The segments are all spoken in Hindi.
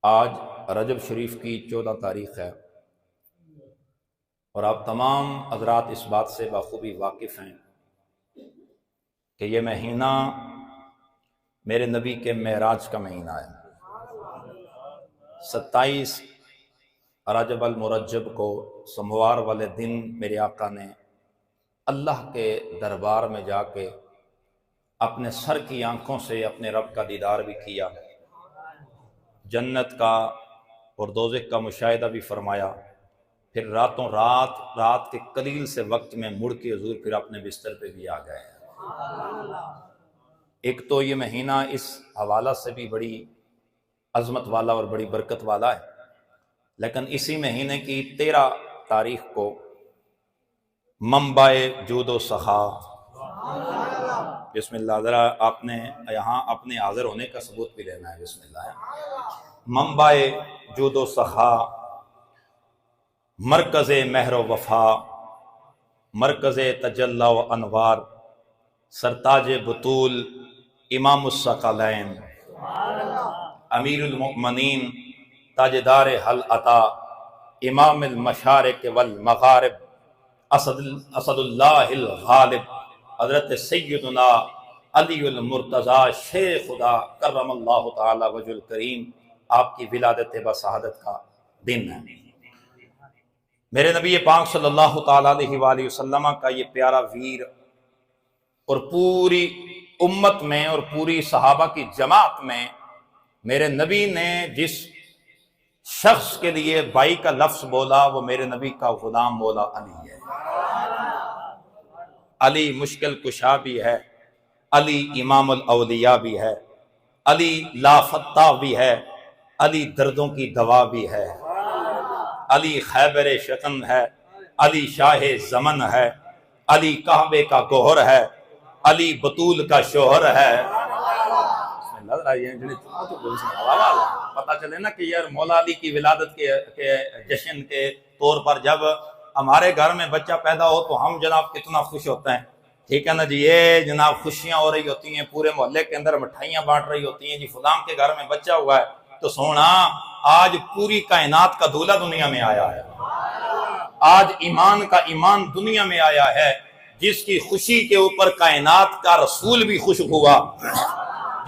आज रजब शरीफ की 14 तारीख है और आप तमाम हजरात इस बात से बखूबी वाकिफ़ हैं कि ये महीना मेरे नबी के मेराज का महीना है। 27 रजब अल मुरज्जब को सोमवार वाले दिन मेरे आका ने अल्लाह के दरबार में जाके अपने सर की आंखों से अपने रब का दीदार भी किया, जन्नत का और दोज़ख का मुशाहिदा भी फरमाया। फिर रातों रात के कलील से वक्त में मुड़ के हुजूर फिर अपने बिस्तर पे भी आ गए। एक तो ये महीना इस हवाला से भी बड़ी अजमत वाला और बड़ी बरकत वाला है, लेकिन इसी महीने की 13 तारीख को मंबाए जूदो सखा, बिस्मिल्लाह, ज़रा आपने यहाँ अपने हाजिर होने का सबूत भी लेना है। बिस्मिल्लाह। मंबाए जूदो सखा, मरकज़ महर वफा, मरकज़ तजल्ला व अनवार, सरताज बतूल, इमामुस सकलैन, अमीरुल मुमिनीन, ताजदार हल अता, इमामुल मशारिक वल मगारिब, असदुल्लाहिल गालिब, हज़रत सय्यदुना अलीउल मुर्तज़ा शेख खुदा करमल्लाहु तआला वजुल करीम, आपकी विलादत व शहादत का दिन है। मेरे नबी पाक सल्लल्लाहु तआला अलैहि वसल्लम का ये प्यारा वीर और पूरी उम्मत में और पूरी सहाबा की जमात में मेरे नबी ने जिस शख्स के लिए बाई का लफ्ज बोला वो मेरे नबी का गुलाम मौला अली है। अली मुश्किल कुशा भी है, अली इमामुल औलिया भी है, अली लाफत्ता भी है, अली दर्दों की दवा भी है, अली खैबर शकन है, अली शाह जमन है, अली काबे का गोहर है, अली बतूल का शोहर है। पता चले ना कि यार मौला अली की विलादत के जश्न के तौर पर जब हमारे घर में बच्चा पैदा हो तो हम जनाब कितना खुश होते हैं। ठीक है ना जी, ये जनाब खुशियां हो रही होती हैं, पूरे मोहल्ले के अंदर मिठाइयां बांट रही होती हैं जी, फलां के घर में बच्चा हुआ है। तो सोना, आज पूरी कायनात का दूल्हा दुनिया में आया है, आज ईमान का ईमान दुनिया में आया है, जिसकी खुशी के ऊपर कायनात का रसूल भी खुश हुआ,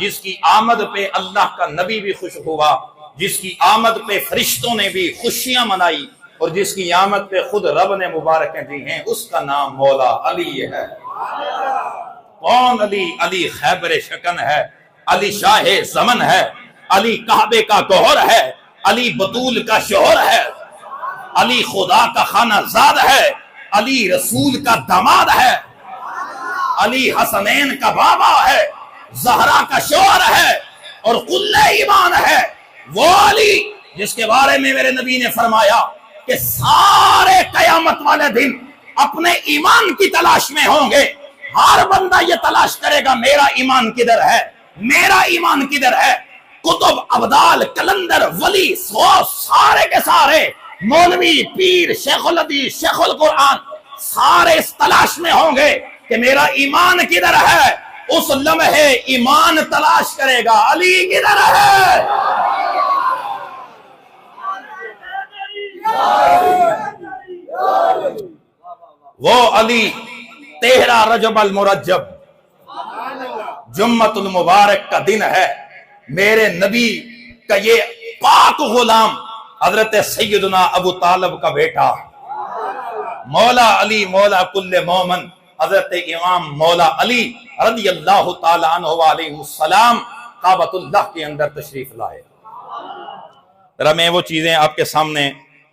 जिसकी आमद पे अल्लाह का नबी भी खुश हुआ, जिसकी आमद पे फरिश्तों ने भी खुशियां मनाई और जिसकी आमद पे खुद रब ने मुबारकें दी हैं, उसका नाम मौला अली है। कौन अली? अली खैबर शकन है, अली शाह जमन है, अली काबे का गौहर है, अली बतूल का शोहर है, अली खुदा का खानाजाद है, अली रसूल का दामाद है, अली हसनैन का बाबा है, जहरा का शोहर है और कुल्ले ईमान है। वो अली जिसके बारे में मेरे नबी ने फरमाया कि सारे कयामत वाले दिन अपने ईमान की तलाश में होंगे। हर बंदा ये तलाश करेगा मेरा ईमान किधर है, मेरा ईमान किधर है। कुतुब, अब्दाल, कलंदर, वली, सारे के सारे मौलवी, पीर, शेखुल हदीस, शेखुल कुरान, सारे इस तलाश में होंगे कि मेरा ईमान किधर है। उस लम्हे ईमान तलाश करेगा अली किधर है। वो अली 13 रजब अल मुरज्जब जुम्मतुल मुबारक का दिन है। मेरे नबी का ये पाक गुलाम हजरत सैयदना अबू तालिब का बेटा मौला अली, मौला कुल्ले मोमन, हजरत इमाम मौला अली रज़ी अल्लाह ताला अन्हु अलैहिस्सलाम काबतुल्लाह के अंदर तशरीफ लाए। जरा मैं वो चीजें आपके सामने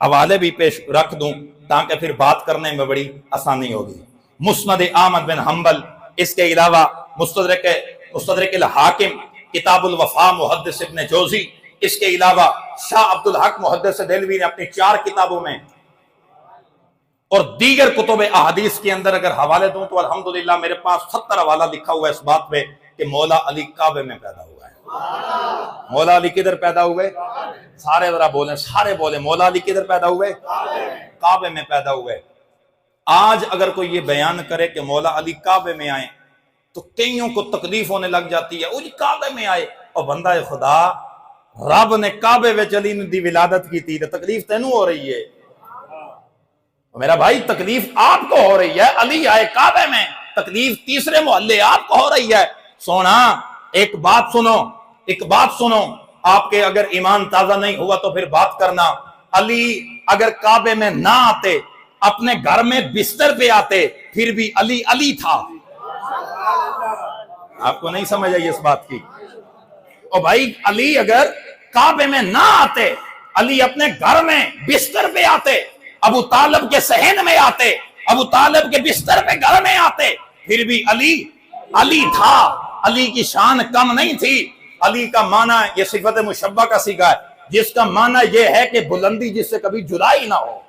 हवाले भी पेश रख दूं ताकि फिर बात करने में बड़ी आसानी होगी। मुस्नद अहमद बिन हंबल, इसके अलावा मुस्तदरक अल हाकिम, किताबुल वफा मुहद्दिस इब्न जोजी, इसके अलावा शाह अब्दुल हक मुहद्दिस देलवी ने अपनी 4 किताबों में और दीगर कुतुब अहादीस के अंदर अगर हवाले दूं तो अल्हम्दुलिल्लाह मेरे पास 70 हवाला लिखा हुआ है इस बात पे कि मौला अली काबे में पैदा हुआ है। मौला अली किधर पैदा हुए? सारे जरा बोले, सारे बोले, मौला अली किधर पैदा हुए? काबे में पैदा हुए। आज अगर कोई ये बयान करे कि मौला अली काबे में आए तो कईयों को तकलीफ होने लग जाती है, वो जी काबे में आए। और बंदा खुदा रब ने काबे विच अली दी विलादत की थी, तकलीफ तेनू हो रही है मेरा भाई, तकलीफ आपको हो रही है। अली आए काबे में, तकलीफ तीसरे मोहल्ले आपको हो रही है। सोना एक बात सुनो, एक बात सुनो, आपके अगर ईमान ताजा नहीं हुआ तो फिर बात करना। अली अगर काबे में ना आते, अपने घर में बिस्तर पे आते, फिर भी अली अली था। आपको नहीं समझ आई इस बात की? ओ भाई, अली अगर काबे में ना आते, अली अपने घर में बिस्तर पे आते, अबू तालिब के सहन में आते, अबू तालिब के बिस्तर पे घर में आते, फिर भी अली अली था। अली की शान कम नहीं थी। अली का माना, यह सिफत मुशब्बा का सीगा है, जिसका माना यह है कि बुलंदी जिससे कभी जुदाई ना हो।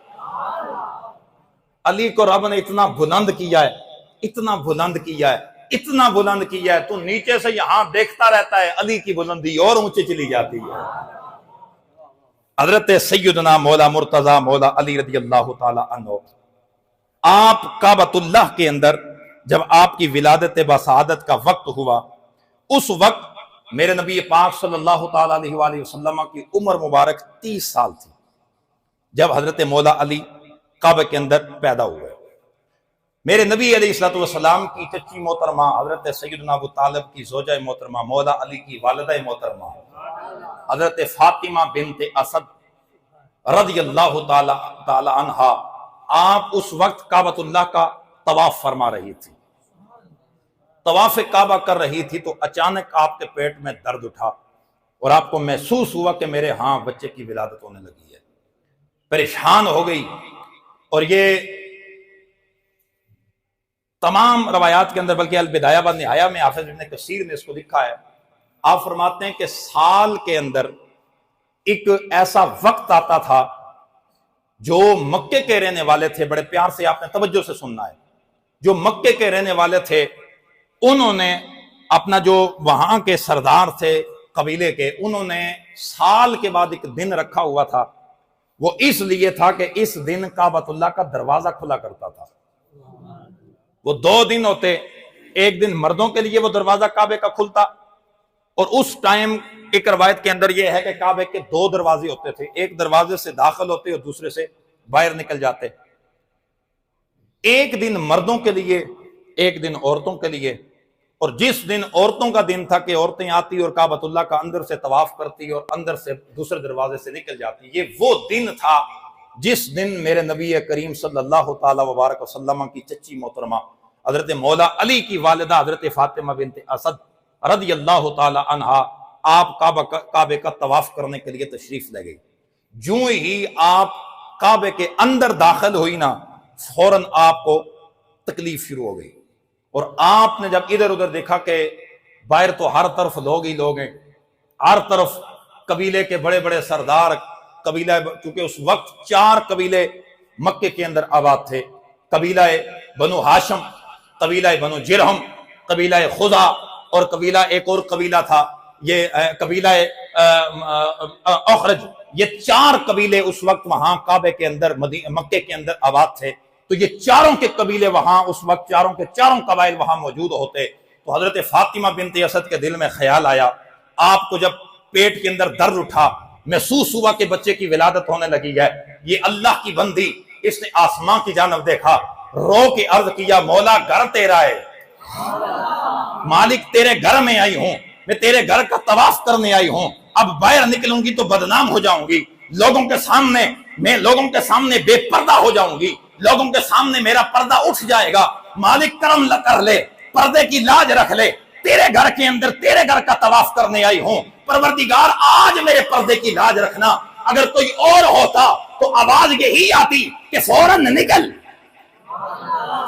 अली को रब ने इतना बुलंद किया है, इतना बुलंद किया है, इतना बुलंद किया है, तो नीचे से यहां देखता रहता है, अली की बुलंदी और ऊंचे चली जाती है। हजरत सैयदना मौला मुर्तजा मौला अली रज़ी अल्लाह ताला अन्हु, आप काबतुल्लाह के अंदर जब आपकी विलादत बसादत का वक्त हुआ, उस वक्त मेरे नबी पाक सल्लल्लाहु ताला अलैहि वसल्लम की उम्र मुबारक 30 साल थी जब हजरत मौला अली काबे के अंदर पैदा हुए। मेरे नबी अलैहिस्सलाम की चच्ची मोहतरमा हजरत सैयदना अबू तालिब की ज़ौजा मोहतरमा मौला अली की वालिदा मोहतरमा हजरत फातिमा बिनते असद रज़ियल्लाहु ताला अन्हा, आप उस वक्त काबतुल्लाह का तवाफ फरमा रही थी, तवाफ काबा कर रही थी, तो अचानक आपके पेट में दर्द उठा और आपको महसूस हुआ कि मेरे हाँ बच्चे की विलादत होने लगी है। परेशान हो गई। और ये तमाम रवायात के अंदर, बल्कि अल बिदाया व निहाया में हाफिज इब्न कसीर ने इसको लिखा है, आप फरमाते हैं कि साल के अंदर एक ऐसा वक्त आता था, जो मक्के के रहने वाले थे, बड़े प्यार से आपने तवज्जो से सुनना है, जो मक्के के रहने वाले थे, उन्होंने अपना जो वहां के सरदार थे कबीले के, उन्होंने साल के बाद एक दिन रखा हुआ था। वो इसलिए था कि इस दिन काबतुल्लाह का दरवाजा खुला करता था। वो 2 दिन होते, एक दिन मर्दों के लिए वो दरवाजा काबे का खुलता, और उस टाइम एक रवायत के अंदर यह है कि काबे के 2 दरवाजे होते थे, एक दरवाजे से दाखिल होते और दूसरे से बाहर निकल जाते। एक दिन मर्दों के लिए, एक दिन औरतों के लिए। और जिस दिन औरतों का दिन था कि औरतें आती और काबतुल्लाह का अंदर से तवाफ करती और अंदर से दूसरे दरवाजे से निकल जाती, ये वो दिन था जिस दिन मेरे नबी करीम सल्लल्लाहु ताला मुबारक वसल्लम की चच्ची मोहतरमा हजरत मौला अली की वालिदा हजरत फातिमा बिनते असद रज़ियल्लाहु ताला अन्हा, आप काबे का तवाफ करने के लिए तशरीफ ले गई। जो ही आप काबे के अंदर दाखिल हुई ना, फौरन आपको तकलीफ शुरू हो गई। और आपने जब इधर उधर देखा कि बाहर तो हर तरफ लोग ही लोग हैं, हर तरफ कबीले के बड़े बड़े सरदार, कबीला, क्योंकि उस वक्त 4 कबीले मक्के के अंदर आबाद थे, कबीला बनु हाशम, कबीला बनु जिरहम, कबीला खुदा, और कबीला एक और कबीला था ये कबीला औखरज। ये 4 कबीले उस वक्त वहां काबे के अंदर मक्के के अंदर आबाद थे। तो ये चारों के कबीले वहां उस वक्त, चारों के चारों कबाइल वहां मौजूद होते। तो हजरत फातिमा बिनते असद के दिल में ख्याल आया, आपको जब पेट के अंदर दर्द उठा, महसूस हुआ कि बच्चे की विलादत होने लगी है, ये अल्लाह की बंदी, इसने आसमां की जानब देखा, रो के अर्ज किया, मौला घर तेरा है, मालिक तेरे घर में आई हूं, मैं तेरे घर का तवाफ करने आई हूं, अब बाहर निकलूंगी तो बदनाम हो जाऊंगी, लोगों के सामने मैं लोगों के सामने बेपर्दा हो जाऊंगी, लोगों के सामने मेरा पर्दा उठ जाएगा, मालिक करम कर ले, पर्दे की लाज रख ले, तेरे घर के अंदर तेरे घर का तवाफ करने आई हूं, परवरदिगार आज मेरे पर्दे की लाज रखना। अगर कोई और होता तो आवाज यही आती कि फौरन निकल,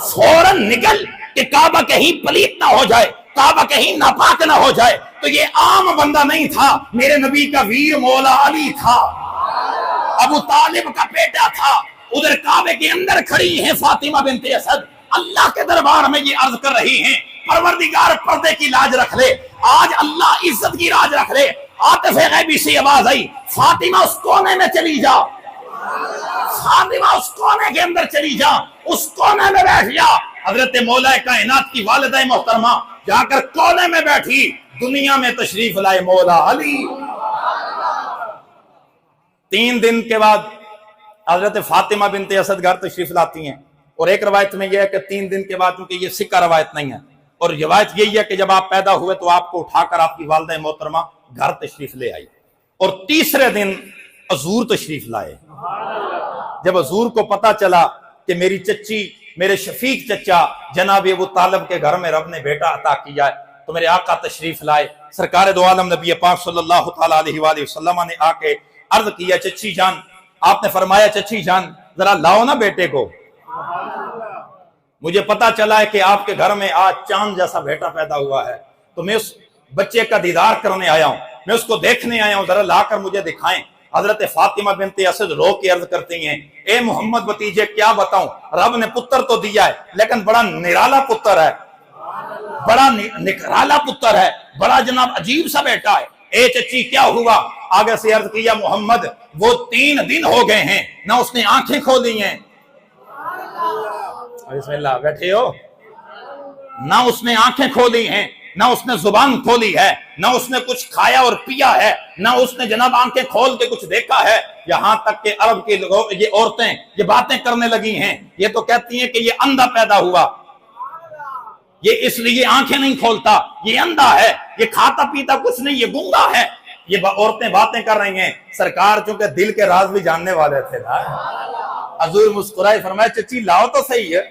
फौरन निकल, कि काबा कहीं पलीत ना हो जाए, काबा कहीं नापाक ना हो जाए। तो ये आम बंदा नहीं था, मेरे नबी का वीर मौला अली था, अबू तालिब का बेटा था। उधर काबे के अंदर खड़ी हैं फातिमा बिनते असद, अल्लाह के दरबार में ये अर्ज कर रही हैं, परवरदिगार पर्दे की लाज रख ले, आज अल्लाह इज्जत की लाज रख ले। आतिफ़े गैबी से आवाज आई, फातिमा उस कोने में चली जा, फातिमा उस कोने के अंदर चली जा, उस कोने में बैठ जा। हजरत मौला कायनात की वालिदा मोहतरमा जाकर कोने में बैठी, दुनिया में तशरीफ लाए मौला अली। 3 दिन के बाद हजरत फातिमा बिनते असद घर तशरीफ लाती हैं, और एक रवायत में यह है कि 3 दिन के बाद, क्योंकि ये सिक्का रवायत नहीं है, और रवायत यही है कि जब आप पैदा हुए तो आपको उठाकर आपकी वालिदा मोहतरमा घर तशरीफ ले आई, और तीसरे दिन हजूर तशरीफ लाए। जब हजूर को पता चला कि मेरी चच्ची, मेरे शफीक चचा जनाब अबू तालिब के घर में रब ने बेटा अता किया है, तो मेरे आका तशरीफ लाए। सरकार दो आलम नबी पाक सल्लल्लाहु तआला अलैहि वसल्लम ने आके अर्ज किया, चच्ची जान, आपने फरमाया चच्ची जान जरा लाओ ना बेटे को, मुझे पता चला है कि आपके घर में आज चांद जैसा बेटा पैदा हुआ है, तो मैं उस बच्चे का दीदार करने आया हूं, मैं उसको देखने आया हूं, जरा लाकर मुझे दिखाएं। हजरत फातिमा बिनते असद रो के अर्ज करती हैं, ए मोहम्मद भतीजे क्या बताऊं, रब ने पुत्र तो दिया है लेकिन बड़ा निराला पुत्र है, बड़ा निराला पुत्र है, बड़ा जनाब अजीब सा बेटा है। ए चच्ची क्या हुआ? आगे से अर्ज किया, मोहम्मद वो 3 दिन हो गए हैं ना उसने आंखें खोली हैं, बिस्मिल्लाह बैठे हो, ना उसने आंखें खोली हैं, ना उसने जुबान खोली है, ना उसने कुछ खाया और पिया है, ना उसने जनाब आंखें खोल के कुछ देखा है। यहां तक कि अरब के लोग, ये औरतें ये बातें करने लगी हैं, ये तो कहती हैं कि ये अंधा पैदा हुआ, ये इसलिए आंखें नहीं खोलता, ये अंधा है, ये खाता पीता कुछ नहीं, ये गूंगा है। ये औरतें बातें कर रही हैं। सरकार चूंकि दिल के राज भी जानने वाले थे ना, हजूर मुस्कुराए, फरमाया चच्ची लाओ तो सही है।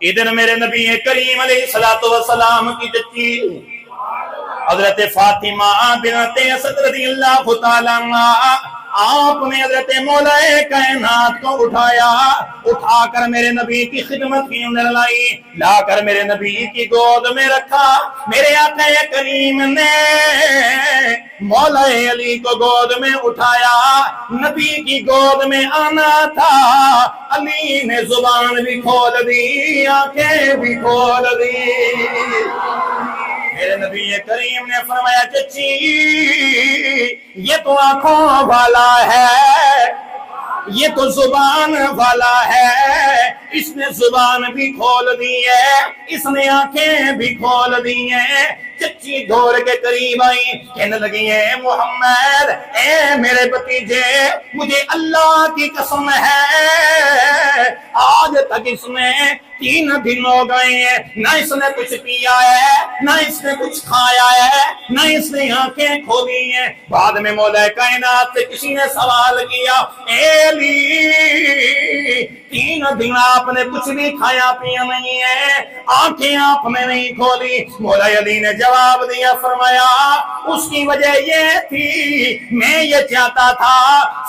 इधर मेरे नबी करीम अलैहिस्सलातु वस्सलाम की चच्ची हजरत फातिमा बिनते असद रज़ियल्लाहु ताला अन्हा, आपने हजरत मौलाए कायनात को उठाया, उठाकर मेरे नबी की खिदमत के अंदर लाई, लाकर मेरे नबी की गोद में रखा। मेरे आका करीम ने मौलाए अली को गोद में उठाया, नबी की गोद में आना था, अली ने जुबान भी खोल दी, आंखें भी खोल दी। मेरे नबी करीम ने फरमाया चच्ची ये तो आंखों वाला है, ये तो जुबान वाला है, इसने जुबान भी खोल दी है, इसने आंखें भी खोल दी हैं। चच्ची दौड़ के करीब आई, कहने लगी है मोहम्मद, ए मेरे भतीजे, मुझे अल्लाह की कसम है आज तक इसने 3 दिन हो गए हैं, ना इसने कुछ पिया है, ना इसने कुछ खाया है, ना इसने आंखें खोली हैं। बाद में मौला कायनात से किसी ने सवाल किया, ए अली 3 दिन आपने कुछ भी खाया पिया नहीं है, आंखें आपने नहीं खोली। मौला अली ने जवाब दिया, फरमाया उसकी वजह ये थी, मैं ये चाहता था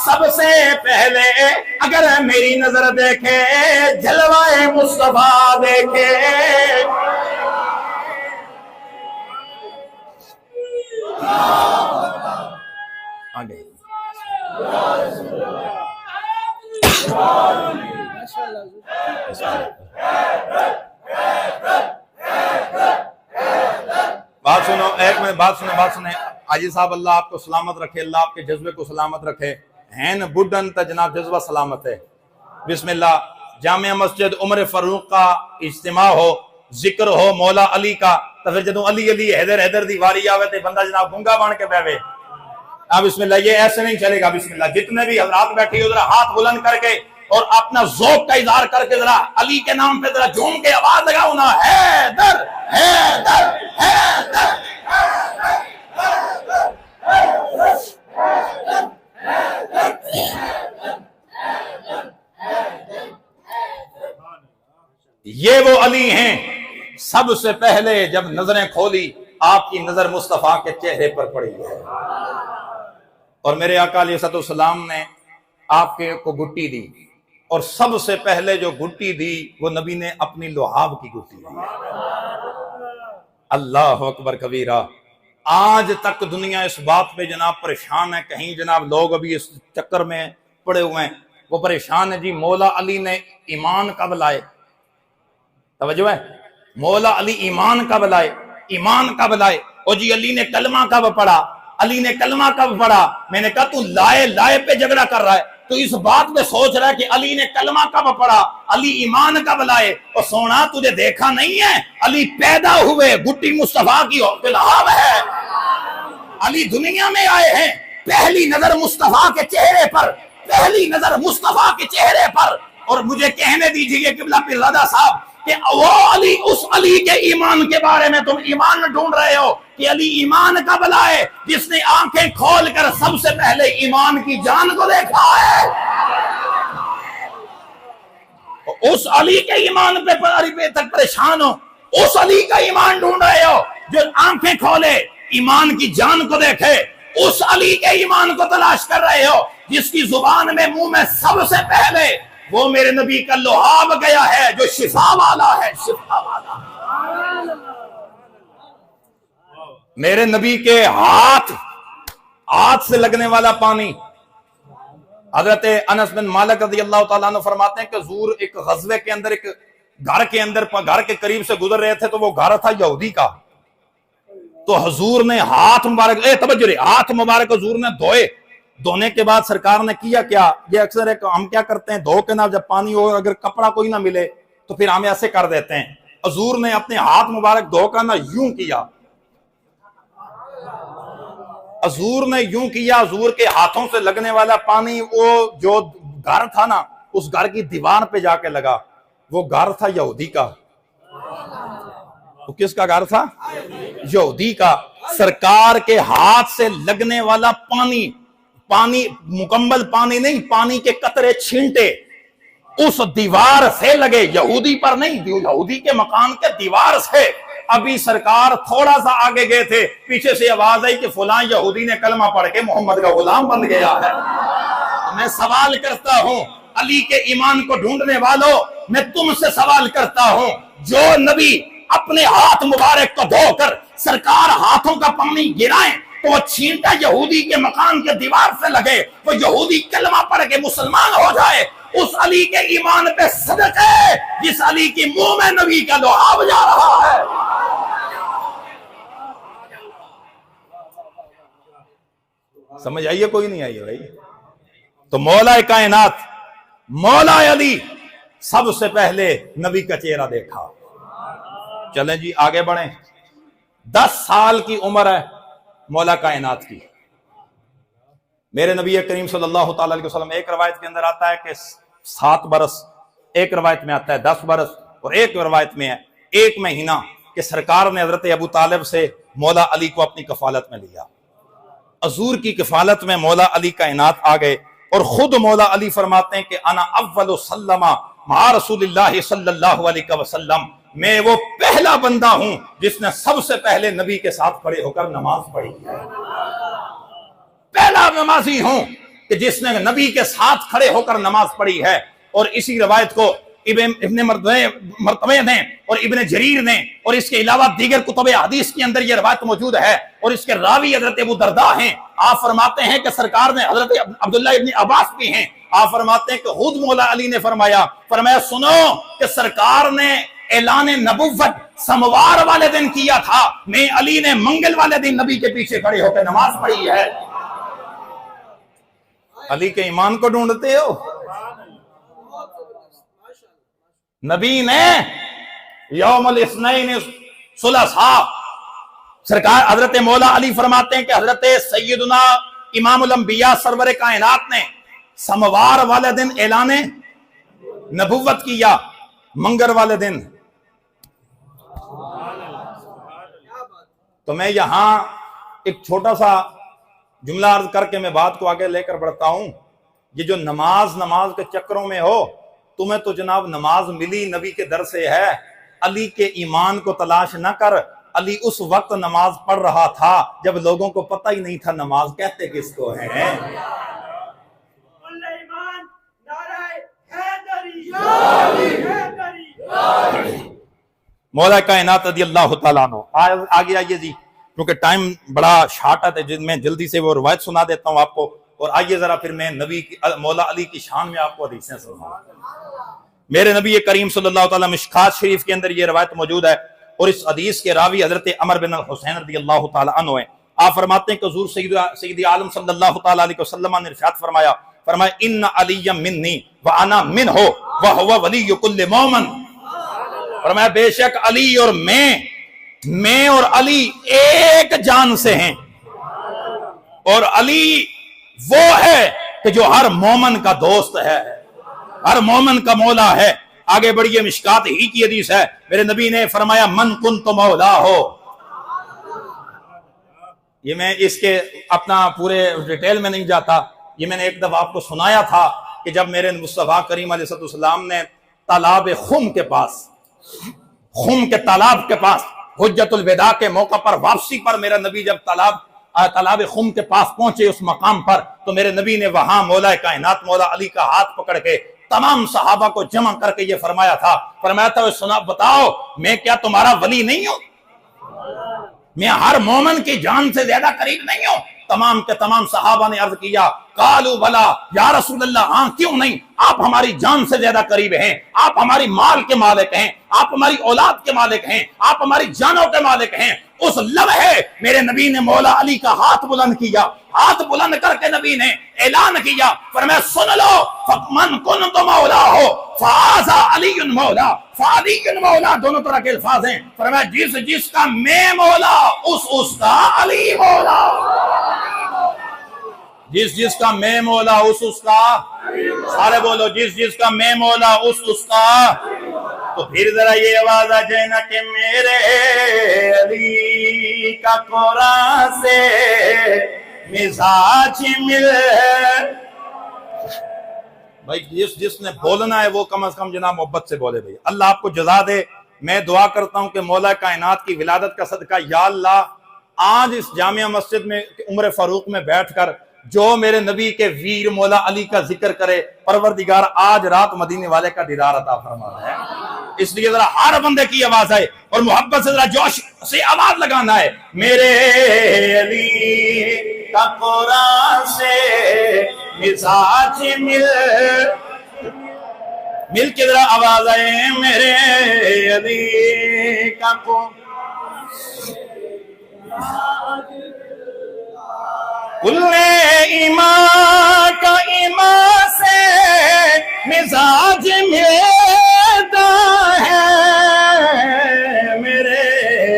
सबसे पहले अगर मेरी नजर देखे जलवाए मुस्तफा देखे। आगे बात सुनो, एक मिनट बात सुने। आजी साहब अल्लाह आपको सलामत रखे, अल्लाह आपके जज्बे को सलामत रखे। हैं न बुढ़न त जनाब जज्बा सलामत है। बिस्मिल्लाह। जामिया मस्जिद उमर फारूक का इज्तिमा हो, जिक्र हो मौला अली का, तो फिर जदों अली अली हैदर हैदर दी वारी आवे ते बंदा जनाब गूंगा बन के बैठे। अब बिस्मिल्लाह, ये ऐसे नहीं चलेगा। बिस्मिल्लाह। जितने भी हजरात बैठे हो जरा हाथ बुलंद करके और अपना ज़ौक़ का इज़हार करके जरा अली के नाम पे जरा झूम के आवाज लगाओ ना, हैदर हैदर हैदर। ये वो अली हैं, सबसे पहले जब नजरें खोली आपकी नजर मुस्तफा के चेहरे पर पड़ी है, और मेरे आका अलैहिस्सलाम ने आपके को गुट्टी दी, और सबसे पहले जो गुट्टी दी वो नबी ने अपनी लुहाब की गुट्टी दी। अल्लाह अकबर कबीरा। आज तक दुनिया इस बात पे जनाब परेशान है, कहीं जनाब लोग अभी इस चक्कर में पड़े हुए हैं, वो परेशान है जी मौला अली ने ईमान कब लाए। तवज्जो है, मौला अली ईमान कब लाए, ईमान कब लाए। और जी अली ने कलमा कब पढ़ा, अली ने कलमा कब पढ़ा। मैंने कहा तू लाए लाए पे झगड़ा कर रहा है, तो इस बात में सोच रहा है कि अली ने कलमा कब पढ़ा, अली ईमान कब लाए। और सोना तुझे देखा नहीं है, अली पैदा हुए गुट्टी मुस्तफा की लुहाब है। अली दुनिया में आए हैं, पहली नजर मुस्तफा के चेहरे पर, पहली नजर मुस्तफा के चेहरे पर। और मुझे कहने दीजिए किबला पीर रज़ा साहब कि वो अली, उस अली के ईमान के बारे में तुम ईमान ढूंढ रहे हो कि अली ईमान का भला है जिसने आंखें खोलकर सबसे पहले ईमान की जान को देखा है। उस अली के ईमान पे तक परेशान हो, उस अली का ईमान ढूंढ रहे हो जो आंखें खोले ईमान की जान को देखे। उस अली के ईमान को तलाश कर रहे हो जिसकी जुबान में, मुंह में सबसे पहले वो मेरे नबी का लुहाब गया है जो शिफा वाला है, शिफा वाला। मेरे नबी के हाथ से लगने वाला पानी। हजरत अनस बिन मालिक रज़ियल्लाहु ताला अन्हु फरमाते हैं कि हुजूर एक गज़वे के अंदर, एक घर के अंदर, घर के करीब से गुजर रहे थे, तो वो घर था यहूदी का। तो हुजूर ने हाथ मुबारक, तवज्जो रे, हाथ मुबारक हुजूर ने धोए। धोने के बाद सरकार ने किया क्या, ये अक्सर एक हम क्या करते हैं, धो के ना जब पानी हो, अगर कपड़ा कोई ना मिले तो फिर हम ऐसे कर देते हैं। हुजूर ने अपने हाथ मुबारक धोकर ना यूं किया, हुजूर ने यूं किया। हुजूर के हाथों से लगने वाला पानी वो जो घर था ना, उस घर की दीवार पे जाके लगा। वो घर था यहूदी का। वो किसका घर था? यहूदी का। सरकार के हाथ से लगने वाला पानी, पानी मुकम्मल पानी नहीं, पानी के कतरे छींटे उस दीवार से लगे, यहूदी पर नहीं, यहूदी के मकान के दीवार से। अभी सरकार थोड़ा सा आगे गए थे, पीछे से आवाज आई कि फलां यहूदी ने कलमा पढ़ के मोहम्मद का गुलाम बन गया है। मैं सवाल करता हूं, अली के ईमान को ढूंढने वालों, मैं तुमसे सवाल करता हूं, जो नबी अपने हाथ मुबारक को धोकर सरकार हाथों का पानी गिराए तो वो छींटा यहूदी के मकान के दीवार से लगे, वो यहूदी कलमा पढ़ के मुसलमान हो जाए, उस अली के ईमान पे सदक़े जिस अली की मुंह में नबी का लुहाब जा रहा है। समझ आइए कोई नहीं आई भाई? तो मौला कायनात, मौला अली सबसे पहले नबी का चेहरा देखा। चलें जी आगे बढ़े। 10 साल की उम्र है मौला कायनात की। मेरे नबी करीम सल्लल्लाहु अलैहि वसल्लम, एक रवायत के अंदर आता है कि 7 बरस, एक रवायत में आता है 10 बरस, और एक रवायत में है 1 महीना कि सरकार ने हजरत अबू तालिब से मौला अली को अपनी कफालत में लिया। हुजूर की कफालत में मौला अली कायनात आ गए और खुद मौला अली फरमाते हैं कि अना अव्वलु सल्लमा मा रसूलिल्लाह सल्लल्लाहु अलैहि वसल्लम, मैं वो पहला बंदा हूं जिसने सबसे पहले नबी के साथ खड़े होकर नमाज पढ़ी है। पहला नमाजी हूं कि जिसने नबी के साथ खड़े होकर नमाज पढ़ी है। और इसी रवायत को इब्न मरतवे ने और इब्न जरीर ने और इसके अलावा दीगर कुतुब हदीस के अंदर यह रवायत मौजूद है और इसके रावी हजरत अबू दरदा हैं। आप फरमाते हैं कि सरकार ने, हजरत अब्दुल्ला इब्न अब्बास भी हैं, आप फरमाते हैं कि खुद मौला अली ने फरमाया सुनो कि सरकार ने ऐलान नबुव्वत सोमवार वाले दिन किया था, मैं अली ने मंगल वाले दिन नबी के पीछे खड़े होकर नमाज पढ़ी है। अली के ईमान को ढूंढते हो? नबी ने यौमुल इस्नैन सुलसा, सरकार हजरत मौला अली फरमाते हैं कि हजरत सैयदुना इमामुल अंबिया सरवर कायनात ने सोमवार वाले दिन ऐलान नबुव्वत किया, मंगर वाले दिन। तो मैं यहां एक छोटा सा जुमला अर्ज करके मैं बात को आगे लेकर बढ़ता हूं। ये जो नमाज के चक्करों में हो, तुम्हें तो जनाब नमाज मिली नबी के दर से है, अली के ईमान को तलाश न कर। अली उस वक्त नमाज पढ़ रहा था जब लोगों को पता ही नहीं था नमाज कहते किसको है। मौला कायनात रज़ियल्लाहु ताला अन्हु। आगे आइए जी, क्योंकि टाइम बड़ा शार्ट है, जिसमें जल्दी से वो रवायत सुना देता हूं आपको। और आइए जरा फिर मैं नबी की, मौला अली की शान में आपको हदीसें सुनाऊंगा। मेरे नबी करीम सल्लल्लाहु अलैहि वसल्लम, मिशकात शरीफ के अंदर ये रवायत मौजूद है और इस हदीस के रावी हजरत अमर बिन हुसैन रज़ियल्लाहु ताला अन्हु हैं। आप फरमाते हैं कि हुजूर सय्यद आलम सल्लल्लाहु ताला अलैहि वसल्लम ने इरशाद फरमाया इन्ना अलिय्यम मिन्नी व अना मिनहु व हुवा वलिय्यु कुल्लि मोमिन। फरमाया बेशक अली और मैं और अली एक जान से हैं। और अली वो है कि जो हर मोमन का दोस्त है, हर मोमन का मौला है। आगे बढ़िए, मिशकात ही की हदीस है, मेरे नबी ने फरमाया मन कुन तो मौला हो। ये मैं इसके अपना पूरे डिटेल में नहीं जाता, ये मैंने एक दफा आपको सुनाया था कि जब मेरे मुस्तफा करीम अलैहिस्सलाम ने तालाब खुम के पास, खुम के तालाब के पास हुज्जतुल विदा के मौका पर वापसी पर मेरा नबी जब तालाब खुम के पास पहुंचे उस मकाम पर, तो मेरे नबी ने वहां मौला कायनात मौला अली का हाथ पकड़ के तमाम सहाबा को जमा करके ये फरमाया था सुना बताओ मैं क्या तुम्हारा वली नहीं हूं? मैं हर मोमन की जान से ज्यादा करीब नहीं हूं? तमाम के तमाम सहाबा ने अर्ज किया, कालू भला या रसूल अल्लाह, हाँ क्यों नहीं, आप हमारी जान से ज्यादा करीब हैं, आप हमारी माल के मालिक हैं, आप हमारी औलाद के मालिक हैं, आप हमारी जानों के मालिक हैं। उस लम्हे मेरे नबी ने मौला अली का हाथ बुलंद किया, हाथ बुलंद करके नबी ने ऐलान किया, फरमाया सुन लो, फमन कुन तो मौला हो फाजा अलीयुन मौला, फालियुन मौला, दोनों तरह के अल्फाज हैं। फरमाया जिस जिसका मैं मौला उसका अली मौला, जिस जिसका मैं मौला उसका, सारे बोलो जिस जिसका मैं मौला उसका। तो फिर जरा ये आवाज आ जाए ना कि मेरे अली का कुरान से मिजाज मिल। भाई जिसने बोलना है वो कम से कम जनाब मोहब्बत से बोले। भाई अल्लाह आपको जज़ा दे। मैं दुआ करता हूं कि मौला कायनात की विलादत का सदका या अल्लाह आज इस जामिया मस्जिद में उम्र फारूक में बैठकर जो मेरे नबी के वीर मौला अली का जिक्र करे, परवरदिगार आज रात मदीने वाले का दीदार अता फरमाना है। इसलिए जरा हर बंदे की आवाज आए और मोहब्बत से जरा जोश से आवाज लगाना है, मेरे अली का कुरान से मिजाज मिल के जरा आवाज आए, मेरे अली का कुल्ले ईमान का ईमान से मिजाज मिलता है, मेरे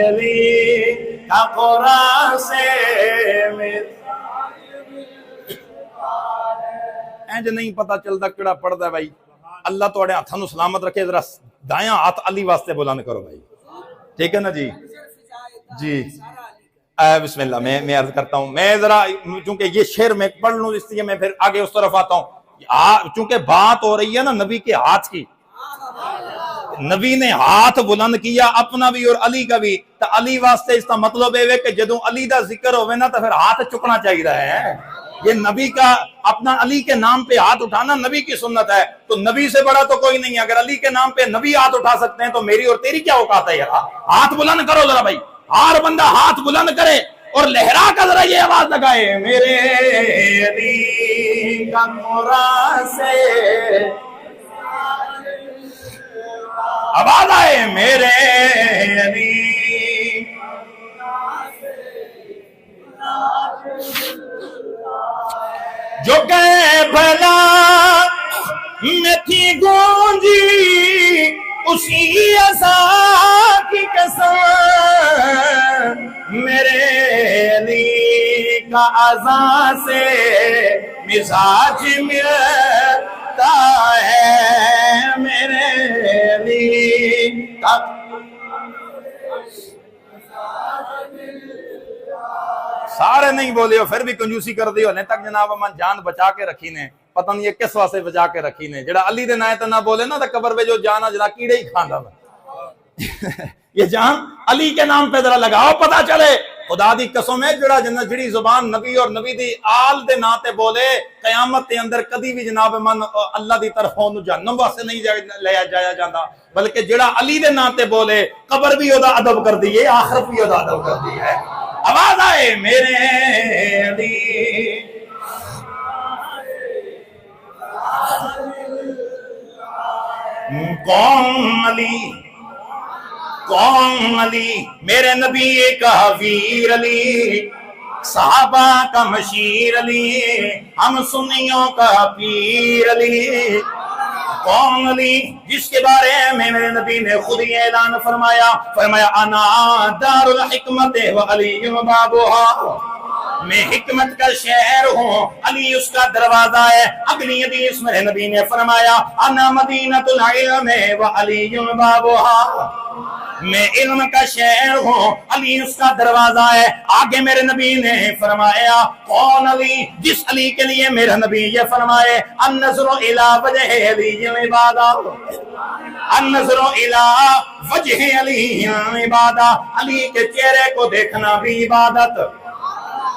अली का कुरान से इंज नहीं पता चलता किड़ा पढ़दा। भाई अल्लाह तुहाडे हाथां नूं सलामत रखे। जरा दायां हाथ अली वास्ते बुलंद करो भाई, ठीक है ना जी। जी बिस्मिल्लाह। मैं अर्ज करता हूं, मैं जरा चूंकि ये शेर में पढ़ लूं इसलिए मैं फिर आगे उस तरफ आता हूं। चूंकि बात हो रही है ना नबी के हाथ की, नबी ने हाथ बुलंद किया अपना भी और अली का भी, तो अली वास्ते इसका मतलब है कि जदों अली का जिक्र होवे ना तो फिर हाथ चुकना चाहिए है। ये नबी का अपना अली के नाम पे हाथ उठाना नबी की सुन्नत है। तो नबी से बड़ा तो कोई नहीं है। अगर अली के नाम पे नबी हाथ उठा सकते हैं तो मेरी और तेरी क्या औकात है यार। हाथ बुलंद करो जरा भाई, हर बंदा हाथ बुलंद करे और लहरा कर जरा ये आवाज लगाए, मेरे अली का कुरान से आवाज आए, मेरे अली जो कहे भला में थी गूंजी उसी अज़ा की कसम, मेरे अली का अज़ा से मिजाज मिलता है, मेरे अली का सारे नहीं बोले हो फिर भी कंजूसी कर दी होने तक जनाब अमन जान बचा के रखी ने। पता नहीं ये किस वास्ते बचा के रखी ने। जरा अली दे नाए तो ना बोले ना तो कबर पे जो जाना जरा कीड़े ही खांदा ये जान अली के नाम पे जरा लगाओ, पता चले। खुदा दी कसम है जरा जिहड़ी जुबान नबी और नबी दी आल दे नां ते बोले कयामत के अंदर कदी भी जनाब मन अल्लाह दी तरफ ओनू जहन्नम वास्ते नहीं लिया जाया जाता, बल्कि जड़ा अली दे नां ते बोले कबर भी ओदा अदब कर दी है, आखिरत भी ओदा अदब कर दी है। आवाज आए, मेरे अली कौन अली, कौन अली, मेरे नबी का वीर अली, सहाबा का मशीर अली, हम सुन्नियों का पीर अली। कौन अली, जिसके बारे में मेरे नबी ने खुद ही ऐलान फरमाया, फरमाया अना दारुल हिकमत व अली बाबुहा, मैं हिकमत का शहर हूँ, अली उसका दरवाजा है। अगली हदीस में नबी ने फरमाया अना मदीनतुल इल्म व अलीयुन बाबुहा, मैं इल्म का शहर हूँ, अली उसका दरवाजा है। आगे मेरे नबी ने फरमाया कौन अली, जिस अली के लिए मेरा नबी ये फरमाए अन्नज़रु इला वजहि अली इबादत, अन्नज़रु इला वजहि अली इबादत, अली के चेहरे को देखना भी इबादत।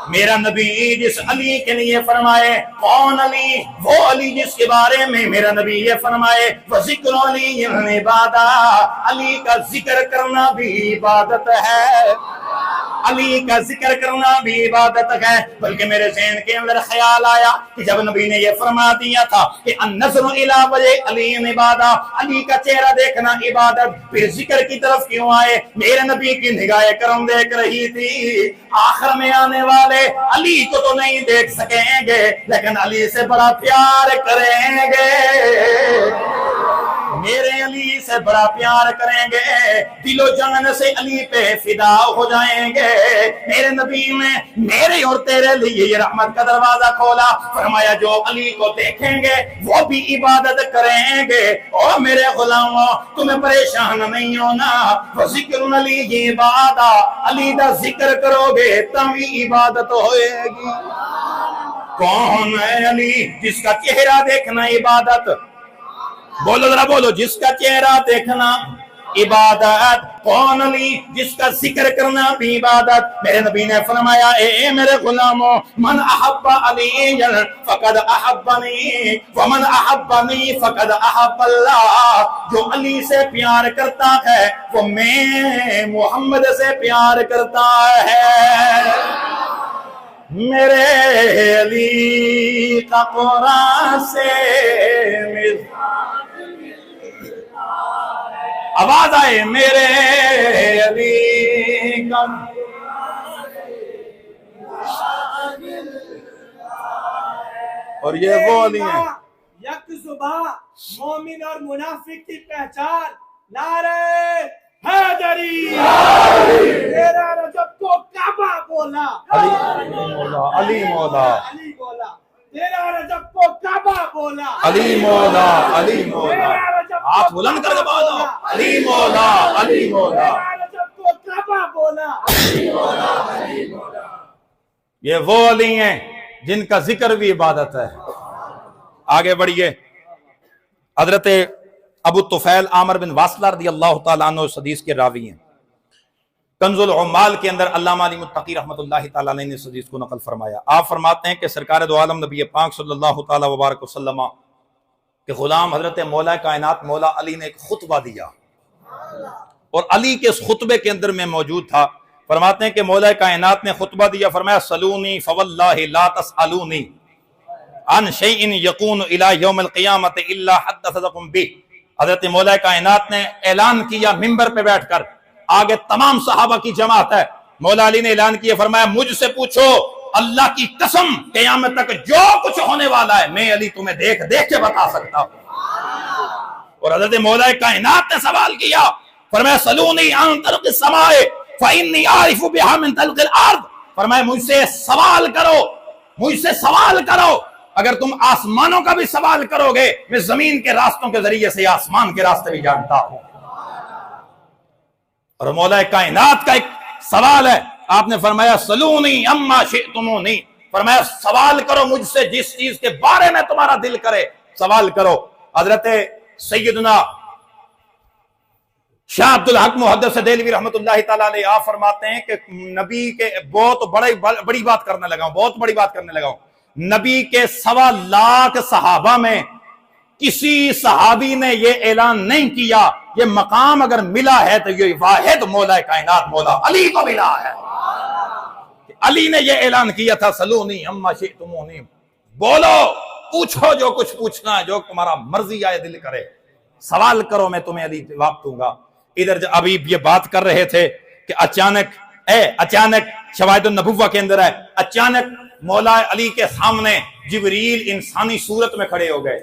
मेरा नबी जिस अली के लिए फरमाए, कौन अली, वो अली जिसके बारे में मेरा नबी ये फरमाए वज़िक्र अली इबादत, अली का जिक्र करना भी इबादत है, अली का जिक्र करना भी इबादत है। बल्कि मेरे ज़हन के अंदर ख्याल आया कि जब नबी ने ये फरमा दिया था कि अन्नज़रु इला वजहि अली इबादत, अली का चेहरा देखना इबादत, फिर जिक्र की तरफ क्यों आए? मेरे नबी की निगाहें करम देख रही थी, आखिर में आने वाले अली को तो नहीं देख सकेंगे, लेकिन अली से बड़ा प्यार करेंगे, मेरे अली से बड़ा प्यार करेंगे, दिलो जान से अली पे फिदा हो जाएंगे। मेरे नबी ने मेरे और तेरे लिए ये रहमत का दरवाजा खोला, फरमाया जो अली को देखेंगे वो भी इबादत करेंगे। और मेरे गुलामों तुम्हें परेशान नहीं होना, ज़िक्र अली इबादत, अली दा जिक्र करोगे तभी इबादत होएगी। कौन है अली जिसका चेहरा देखना इबादत? बोलो जरा बोलो, जिसका चेहरा देखना इबादत। कौन अली जिसका जिक्र करना भी इबादत। मेरे नबी ने फरमाया ए मेरे गुलामों मन अहब्बा अलीयन फकद अहब्बनी व मन अहब्बनी फकद अहब्बल्लाह, जो अली से प्यार करता है वो मैं मोहम्मद से प्यार करता है। मेरे अली का कुरान से आवाज आए, मेरे अली का और ये वो अली है। यक सुबह मोमिन और मुनाफिक की पहचान, नारे हैदरी, तेरा रजब को काबा बोला, अली मौला, अली मौला, अली बोला, तेरा रजब को काबा बोला, अली मौला, अली मौला, हाथ बुलंद करके बोलो अली मौला, अली मौला, रजब को काबा बोला, अली मौला, अली मौला। ये वो अली हैं जिनका जिक्र भी इबादत है। आगे बढ़िए, हजरत अबू तुफैल आमर बिन वासला रज़ियल्लाहु तआला अन्हु इस हदीस के रावी हैं। कंजुल उम्माल के अंदर अल्लामा अली मुत्तकी रहमतुल्लाहि तआला अलैहि ने इस हदीस को नकल फरमाया। आप फरमाते हैं कि सरकार दो आलम नबी पाक सल्लल्लाहु तआला वबारक वसल्लम के गुलाम हजरत मौला कायनात मौला अली ने एक खुतबा दिया और अली के इस खुतबे के अंदर मैं मौजूद था। फरमाते हैं कि मौला कायनात ने खुतबा दिया, फरमाया सलूनी फवल्लाहि ला तसअलूनी अन शैइन यकून इला यौमिल क़ियामत इल्ला हद्दसकुम बि। हजरत मौला कायनात ने ऐलान किया मिंबर पे बैठकर, आगे तमाम सहाबा की जमात है, मौला अली ने ऐलान किया, फरमाया मुझसे पूछो अल्लाह की कसम क़यामत तक जो कुछ होने वाला है मैं अली तुम्हें देख देख के बता सकता हूं। और हजरत मौला कायनात ने सवाल किया, फरमाया सलूनी अन तलक़िस समाए फ़इन्नी आरिफ़ु बिहा मिन तलक़िल अर्द। फरमाया मुझसे सवाल करो, मुझसे सवाल करो, अगर तुम आसमानों का भी सवाल करोगे मैं जमीन के रास्तों के जरिए से आसमान के रास्ते भी जानता हूं। और मौला कायनात का एक सवाल है, आपने फरमाया सलूनी अम्मा शिअ्तुमूनी, फरमाया सवाल करो मुझसे जिस चीज के बारे में तुम्हारा दिल करे सवाल करो। हजरत सैयदना शाह अब्दुल हक मुहद्दिस देलवी रहमतुल्लाहि तआला अलैहि आप फरमाते हैं कि नबी के बहुत बड़ी बात करने लगा हूं, बहुत बड़ी बात करने लगा हूं। नबी के 1.25 लाख सहाबा में किसी सहाबी ने यह ऐलान नहीं किया, ये मकाम अगर मिला है तो ये वाहिद मौला कायनात मौला अली को मिला है। अली ने यह ऐलान किया था सलूनी अम्मा शिअ्तुमूनी, बोलो पूछो जो कुछ पूछना है, जो तुम्हारा मर्जी आए दिल करे, सवाल करो मैं तुम्हें अली जवाब दूंगा। इधर अभी ये बात कर रहे थे कि अचानक शवाहिदुन नबुव्वा के अंदर है, अचानक मौला अली के सामने जिब्रील इंसानी सूरत में खड़े हो गए।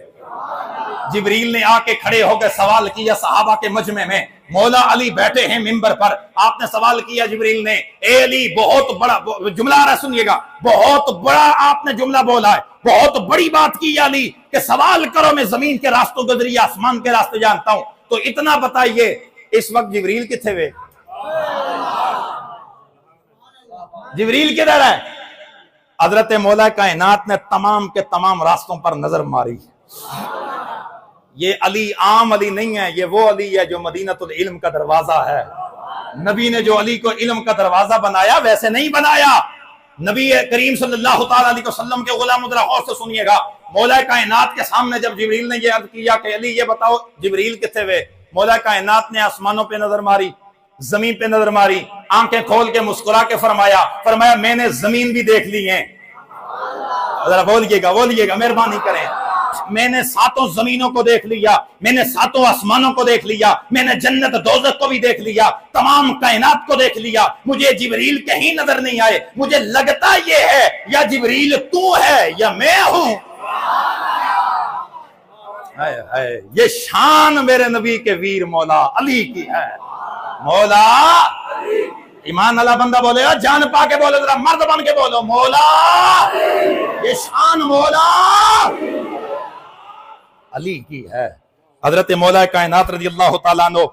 जिब्रील ने आके खड़े होकर सवाल किया सहाबा के मजमे में, मौला अली बैठे हैं मिंबर पर, आपने सवाल किया जिब्रील ने, ए अली बहुत बड़ा जुमला आ रहा, सुनिएगा, बहुत बड़ा आपने जुमला बोला है, बहुत बड़ी बात की अली कि सवाल करो, मैं जमीन के रास्तों के जरिए आसमान के रास्ते जानता हूं, तो इतना बताइए इस वक्त जिब्रील किथे वे? जिब्रील किधर है? हजरत मौला कायनात ने तमाम के तमाम रास्तों पर नजर मारी। ये अली आम अली नहीं है, ये वो अली है जो मदीनतुल इल्म का दरवाजा है। नबी ने जो अली को इल्म का दरवाजा बनाया वैसे नहीं बनाया। नबी करीम सल्लल्लाहु ताला अलैहि वसल्लम के गुलाम जरा गौर से सुनिएगा, मौला कायनात के सामने जब जिब्रील ने ये अर्ज किया कि अली ये बताओ जिब्रील किथे वे, मौला कायनात ने आसमानों पे नजर मारी, जमीन पे नजर मारी, आंखें खोल के मुस्कुरा के फरमाया मैंने जमीन भी देख ली है। जरा बोलिएगा मेहरबानी करें, मैंने सातों जमीनों को देख लिया, मैंने सातों आसमानों को देख लिया, मैंने जन्नत दोज़ख को भी देख लिया, तमाम कायनात को देख लिया, मुझे जिब्रील कहीं नजर नहीं आए। मुझे लगता ये है या जिब्रील तू है या मैं हूं। ये शान मेरे नबी के वीर मौला अली की है। मौला ईमान वाला बंदा बोले, जान पा के बोलो, जरा मर्द बन के बोलो, मौला, ये शान मौला अली की है। हजरत मौला कायनात रज़ियल्लाहु ताला अन्हु,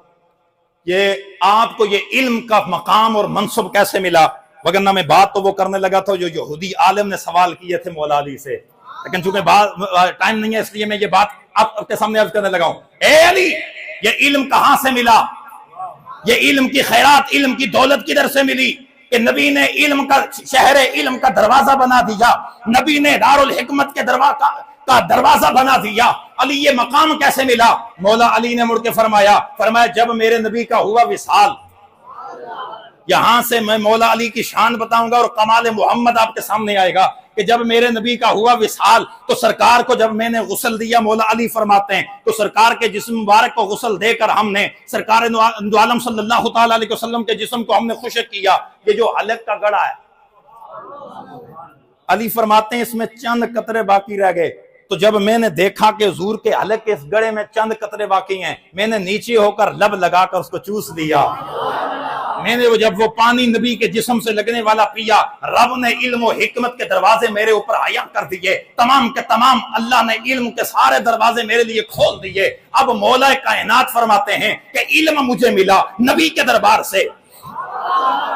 ये आपको ये इल्म का मकाम और मनसब कैसे मिला? वगरना मैं बात तो वो करने लगा था जो यहूदी आलिम ने सवाल किए थे मौला अली से, लेकिन चूंकि टाइम नहीं है इसलिए मैं ये बात आपके सामने अर्ज करने लगा हूं। ए अली, ये इल्म कहां से मिला? ये इल्म की खैरात, इल्म की दौलत किधर से मिली कि नबी ने इल्म का शहर इल्म का दरवाजा बना दिया, नबी ने दारुल हिकमत के दरवाजा बना दिया। अली ये मकाम कैसे मिला? मौला अली ने मुड़ के फरमाया जब मेरे नबी का हुआ विसाल, यहां से मैं मौला अली की शान बताऊंगा और कमाल मोहम्मद आपके सामने आएगा कि जब मेरे नबी का हुआ विसाल तो सरकार को जब मैंने गुस्ल दिया, मौला अली फरमाते हैं, तो सरकार के जिस्म मुबारक को गुस्ल देकर हमने सरकार दो आलम सल्लल्लाहु ताला अलैहि वसल्लम के जिस्म को हमने खुश किया। ये जो हलक का गड़ा है, अली फरमाते हैं इसमें चंद कतरे बाकी रह गए, तो जब मैंने देखा कि हुजूर के हलक के इस गड़े में चंद कतरे बाकी हैं, मैंने नीचे होकर लब लगाकर उसको चूस दिया। मैंने जब वो पानी नबी के जिस्म से लगने वाला पिया, रब ने इल्म और हिकमत के दरवाजे मेरे ऊपर आया कर दिए, तमाम के तमाम अल्लाह ने इल्म के सारे दरवाजे मेरे लिए खोल दिए। अब मौला कायनात फरमाते हैं कि इल्म मुझे मिला नबी के दरबार से,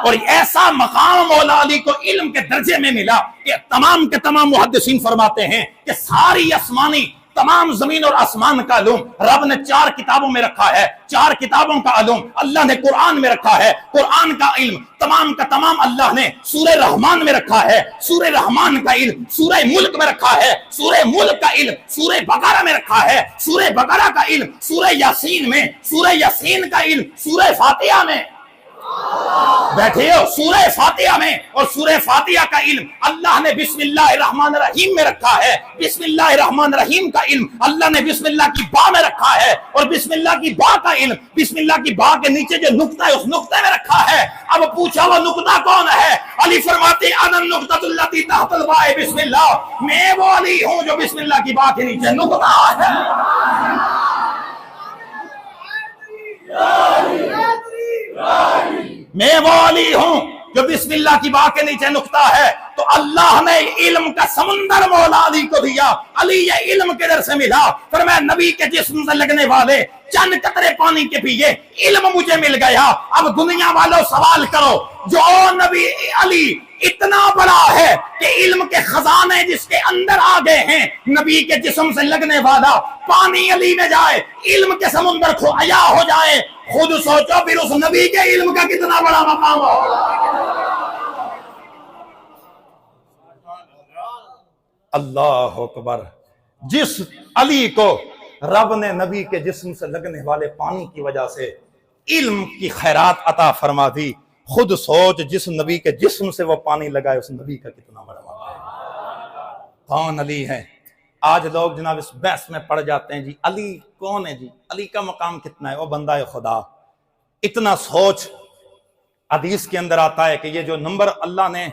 और ऐसा मकाम मौला अली को इल्म के दर्जे में मिला कि तमाम के तमाम मुहद्दिसीन फरमाते हैं कि सारी आसमानी तमाम जमीन और आसमान का इल्म रब ने 4 किताबों में रखा है। 4 किताबों का इल्म अल्लाह ने कुरान में रखा है। कुरान का इल्म तमाम का तमाम अल्लाह ने सूरह रहमान में रखा है। सूरह रहमान का इल्म सूरह मुल्क में रखा है। सूरह मुल्क का इल्म सूरह बकरा में रखा है। सूरह बकरा का इल्म सूरह यासीन में। सूरह यासीन का इल्म सूरह फातिहा में। बैठे हो सूरह फातिहा में, और सूरह फातिहा का इल्म अल्लाह ने बिस्मिल्लाहिर्रहमानिर्रहीम में रखा है। बिस्मिल्लाहिर्रहमानिर्रहीम का इल्म अल्लाह ने बिस्मिल्लाह की बा में रखा है, और बिस्मिल्लाह की बा का इल्म बिस्मिल्लाह की बा के नीचे जो नुक्ता है उस नुक्ते में रखा है। अब पूछा वो नुक्ता कौन है? अली फरमाते अनन नुक्ततुल्लती तहतल बा बिस्मिल्लाह, मैं वो अली हूं जो बिस्मिल्लाह की बा के नीचे नुक्ता है। मैं वो अली हूं जो बिस्मिल्लाह की बा के नीचे नुक्ता है। तो अल्लाह ने इल्म का समुंदर मौला अली को दिया। अली ये इल्म किधर से मिला? फरमाया नबी के जिस्म से लगने वाले चंद कतरे पानी के पिए इल्म मुझे मिल गया। अब दुनिया वालों सवाल करो, जो नबी अली इतना बड़ा है कि इल्म के खजाने जिसके अंदर आ गए हैं, नबी के जिस्म से लगने वाला पानी अली में जाए, इल्म के समुंदर खोया हो जाए, खुद सोचो फिर उस नबी के इल्म का कितना बड़ा मकाम होगा। अल्लाह अकबर। जिस अली को रब ने नबी के जिस्म से लगने वाले पानी की वजह से इल्म की खैरात अता फरमा दी, खुद सोच जिस नबी के जिस्म से वो पानी लगाए उस नबी का कितना बड़ा मकाम है। कौन अली है? आज लोग जनाब इस बहस में पड़ जाते हैं, जी अली कौन है, जी अली का मकाम कितना है, वो बंदा है खुदा। इतना सोच हदीस के अंदर आता है कि ये जो नंबर अल्लाह ने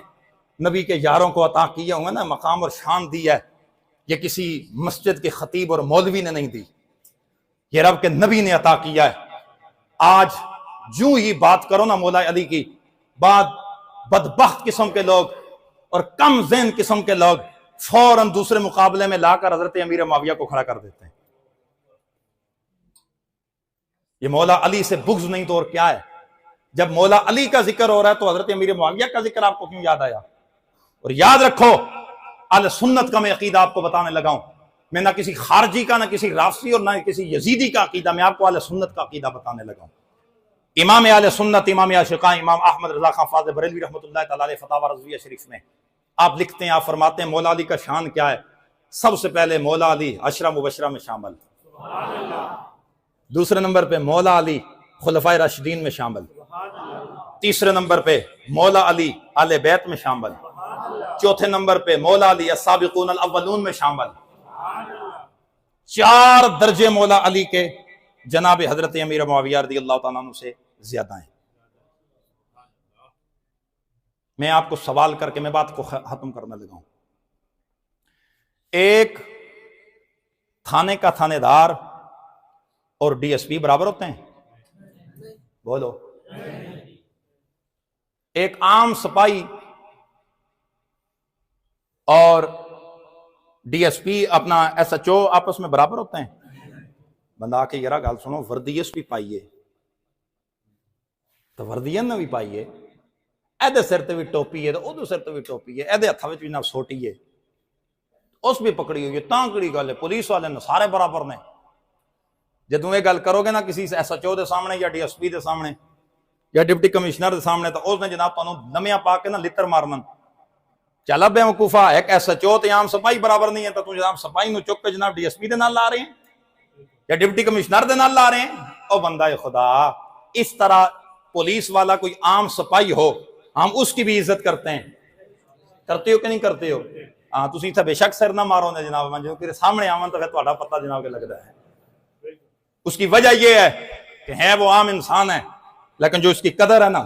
नबी के यारों को अता किया हुआ ना, मकाम और शान दी है, ये किसी मस्जिद के खतीब और मौलवी ने नहीं दी, ये रब के नबी ने अता किया है। आज जूं ही बात करो ना मौला अली की बात, बदबख्त किस्म के लोग और कम ज़हन किस्म के लोग फौरन दूसरे मुकाबले में लाकर हजरत अमीर मुआविया को खड़ा कर देते हैं। ये मौला अली से बुग़्ज़ नहीं तो और क्या है? जब मौला अली का जिक्र हो रहा है तो हजरत अमीर मुआविया का जिक्र आपको क्यों याद आया? और याद रखो, अहले सुन्नत का मैं अकीदा आपको बताने लगा हूं। मैं ना किसी खारजी का, ना किसी राफसी और ना किसी यजीदी का अकीदा, मैं आपको अहले सुन्नत का अकीदा बताने लगा हूं। इमाम अहले सुन्नत, इमाम आशिक़ां, इमाम अहमद रज़ा खान फ़ाज़िल बरेलवी रहमतुल्लाह तआला अलैह फतावा रज़विया शरीफ में आप लिखते हैं, आप फरमाते हैं मौला अली का शान क्या है? सबसे पहले मौला अली अशरा मुबशरा में शामिल, दूसरे नंबर पे मौला अली खुलफाए राशिदीन में शामिल, तीसरे नंबर पे मौला अली आले बैत में शामिल, चौथे नंबर पे मौला अली अस्साबिकून अल अव्वलून में शामिल। 4 दर्जे मौला अली के जनाब हजरत अमीर मुआविया रज़ियल्लाहु तआला अन्हु से ज्यादा हैं। मैं आपको सवाल करके मैं बात को खत्म करने लगा हूं। एक थाने का थानेदार और डीएसपी बराबर होते हैं? बोलो। एक आम सिपाही और डीएसपी अपना एसएचओ आपस में बराबर होते हैं? बंदा आके यार गल सुनो, वर्दीएस भी पाइए तो वर्दीयन ने भी पाइए, एदे सिर ते भी टोपी है तो उहदे सिर ते भी टोपी है, एदे हत्थां विच भी ना सोटी है, उस भी पकड़ी हुई है, तां कड़ी गल है, पुलिस वाले ने सारे बराबर ने। जदों ये गल करोगे ना किसी एसएचओ के सामने या डीएसपी के सामने या डिप्टी कमिश्नर के सामने, तो उसने जनाब तुहानूं नमियां पा के ना लित्र मारन, चल बेवकूफा, एक एसएचओ ते आम सिपाही बराबर नहीं है, तो तू जनाब सिपाही नूं चुक के जनाब डीएसपी के नाल ला रहे हैं या डिप्टी कमिश्नर के नाल ला रहे हैं। ओ बंदा खुदा, इस तरह पुलिस वाला कोई आम सिपाही हो, हम उसकी भी इज्जत करते हैं। करते हो कि नहीं करते हो? हाँ, तुम इतना बेशक सिर ना मारो ना जनाब, मैं जो तेरे सामने आवन तो फिर तुहाडा पता जनाब के लगता है। उसकी वजह यह है कि है वो आम इंसान है, लेकिन जो उसकी कदर है ना,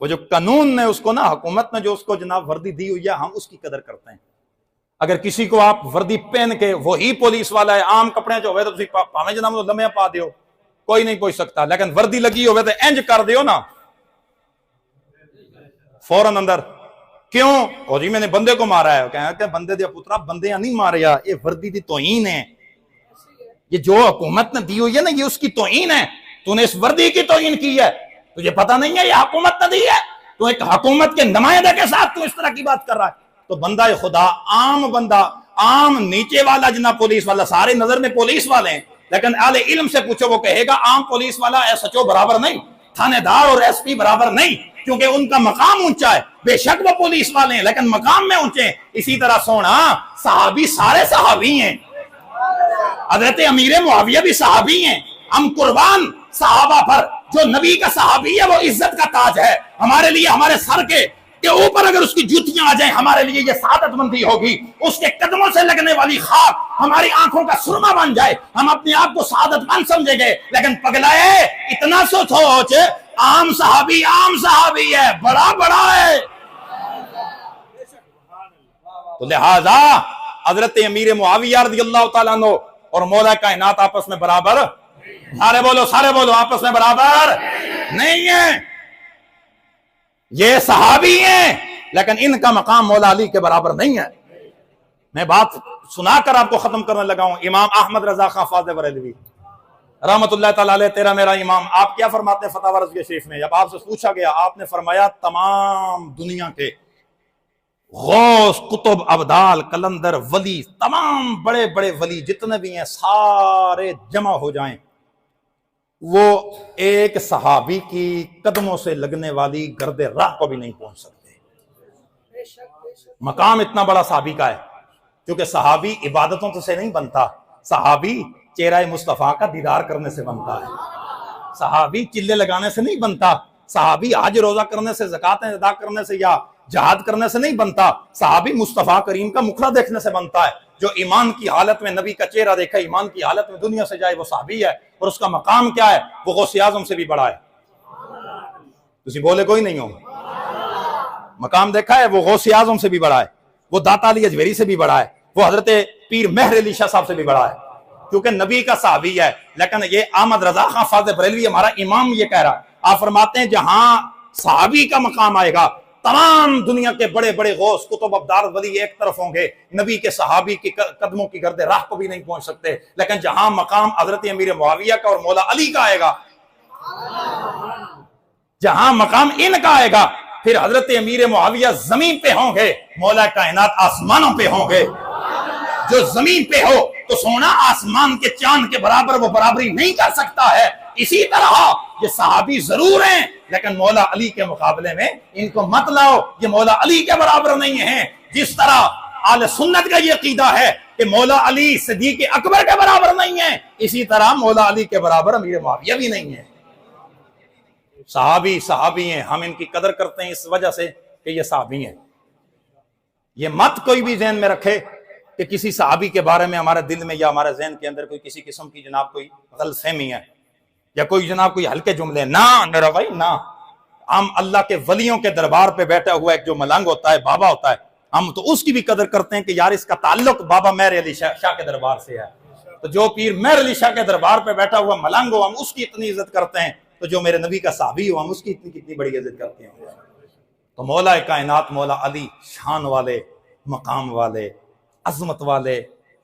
वो जो कानून ने उसको ना, हुकूमत ने जो उसको जनाब वर्दी दी हुई है, हम उसकी कदर करते हैं। अगर किसी को आप वर्दी पहन के वही पुलिस वाला है, आम कपड़े जो हो तो भावे जनाब लम्हे पा दियो, कोई नहीं पूछ सकता, लेकिन वर्दी लगी हो तो इंज कर दियो ना, फौरन अंदर। क्यों? और जी मैंने बंदे को मारा है, कहते बंदे दे पुत्रा बंदे नहीं मारे, ये वर्दी की तौहीन है, ये जो हुकूमत ने दी हुई है ना, ये उसकी तौहीन है। तूने इस वर्दी की तौहीन की है, तुझे पता नहीं है ये हुकूमत ने दी है, तू एक हुकूमत के नुमाइंदे के साथ तू इस तरह की बात कर रहा है। तो बंदा खुदा, आम बंदा, आम नीचे वाला जना पुलिस वाला, सारे नजर में पुलिस वाले हैं, लेकिन आले इल्म से पूछो वो कहेगा आम पुलिस वाला एसएचओ बराबर नहीं, थानेदार और एसपी बराबर नहीं, क्योंकि उनका मकाम ऊंचा है। बेशक वो पुलिस वाले हैं लेकिन मकाम में ऊंचे हैं। इसी तरह सोना, सहाबी सारे सहाबी हैं, हजरत अमीर मुआविया भी सहाबी हैं। हम कुर्बान सहाबा पर, जो नबी का सहाबी है वो इज्जत का ताज है हमारे लिए। हमारे सर के ऊपर अगर उसकी जूतियां आ जाएं, हमारे लिए ये सादतमंदी होगी। उसके कदमों से लगने वाली खाक हमारी आंखों का सुरमा बन जाए, हम अपने आप को सादतमंद समझेंगे। लेकिन पगलाए, इतना सोच, आम सहाबी है, बड़ा बड़ा है। तो लिहाजा हजरत अमीर मुआविया रज़ियल्लाहु ताला अन्हु और मौला कायनात आपस में बराबर, सारे बोलो आपस में बराबर नहीं है। ये सहाबी हैं लेकिन इनका मकाम मौला अली के बराबर नहीं है। मैं बात सुनाकर आपको खत्म करने लगा हूं। इमाम अहमद रजा खान फ़ाज़िल बरेलवी रहमतुल्लाह तआला अलैह, तेरा मेरा इमाम, आप क्या फरमाते हैं फतवा रज़विया शरीफ में? जब आपसे पूछा गया, आपने फरमाया तमाम दुनिया के गौस, कुतुब, अब्दाल, कलंदर, वली, तमाम बड़े बड़े वली जितने भी हैं सारे जमा हो जाएं, वो एक सहाबी की कदमों से लगने वाली गर्दे राह को भी नहीं पहुंच सकते। मकाम इतना बड़ा सहाबी का है, क्योंकि सहाबी इबादतों से नहीं बनता, सहाबी चेहरा मुस्तफा का दीदार करने से बनता है। सहाबी चिल्ले लगाने से नहीं बनता, सहाबी आज रोजा करने से, ज़कातें अदा करने से या जहाद करने से नहीं बनता, सहाबी मुस्तफा करीम का मुखरा देखने से बनता है। जो ईमान की हालत में नबी का चेहरा देखा, ईमान की हालत में दुनिया से जाए, वो सहाबी है। और उसका मकाम क्या है? वो गौसे आज़म से भी बड़ा है। तुसी बोले कोई नहीं हो, मकाम देखा है, वो गौसे आज़म से भी बड़ा है, वो दाता अली अजमेरी से भी बड़ा है, वो हजरत पीर मेहर अली शाह साहब से भी बड़ा है। क्योंकि नबी का सहाबी है। लेकिन ये अहमद रजा खान फाज़ बरेलवी हमारा इमाम ये कह रहा है, आप फरमाते हैं जहां सहाबी का मकाम आएगा, तमाम दुनिया के बड़े बड़े गौस कुतुब अब्दाल वली एक तरफ होंगे, नबी के सहाबी की कदमों की गर्दे राह को भी नहीं पहुंच सकते। लेकिन जहां मकाम हजरत अमीर मुआविया का और मौला अली का आएगा, जहां मकाम इनका आएगा, फिर हजरत अमीर मुआविया जमीन पे होंगे, मौला कायनात आसमानों पे होंगे। जो जमीन पे हो तो सोना आसमान के चांद के बराबर वो बराबरी नहीं कर सकता है। इसी तरह ये सहाबी जरूर हैं, लेकिन मौला अली के मुकाबले में इनको मत लाओ, ये मौला अली के बराबर नहीं है। जिस तरह आले सुन्नत का ये अकीदा है कि मौला अली सिद्दीक़ अकबर के बराबर नहीं है, इसी तरह मौला अली के बराबर अमीर मुआविया भी नहीं है। सहाबी सहाबी हैं, हम इनकी कदर करते हैं इस वजह से कि ये सहाबी हैं। ये मत कोई भी जहन में रखे कि किसी सहाबी के बारे में हमारे दिल में या हमारे जहन के अंदर कोई किसी किस्म की जनाब कोई गलतफहमी है या कोई जनाब कोई हल्के जुमले, ना मेरा भाई ना। हम अल्लाह के वलियों के दरबार पे बैठा हुआ एक जो मलंग होता है, बाबा होता है, हम तो उसकी भी कदर करते हैं कि यार इसका ताल्लुक बाबा मेहर अली शाह के दरबार से है। तो जो पीर मेहर अली शाह के दरबार पे बैठा हुआ मलंग हो, हम उसकी इतनी इज्जत करते हैं, तो जो मेरे नबी का साहबी हो, हम उसकी इतनी कितनी बड़ी इज्जत करते हैं। तो मौला कायनात मौला अली शान वाले, मकाम वाले, अजमत वाले,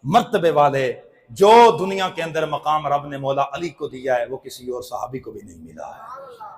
मर्तबे वाले, जो दुनिया के अंदर मकाम रब ने मौला अली को दिया है वो किसी और सहाबी को भी नहीं मिला है।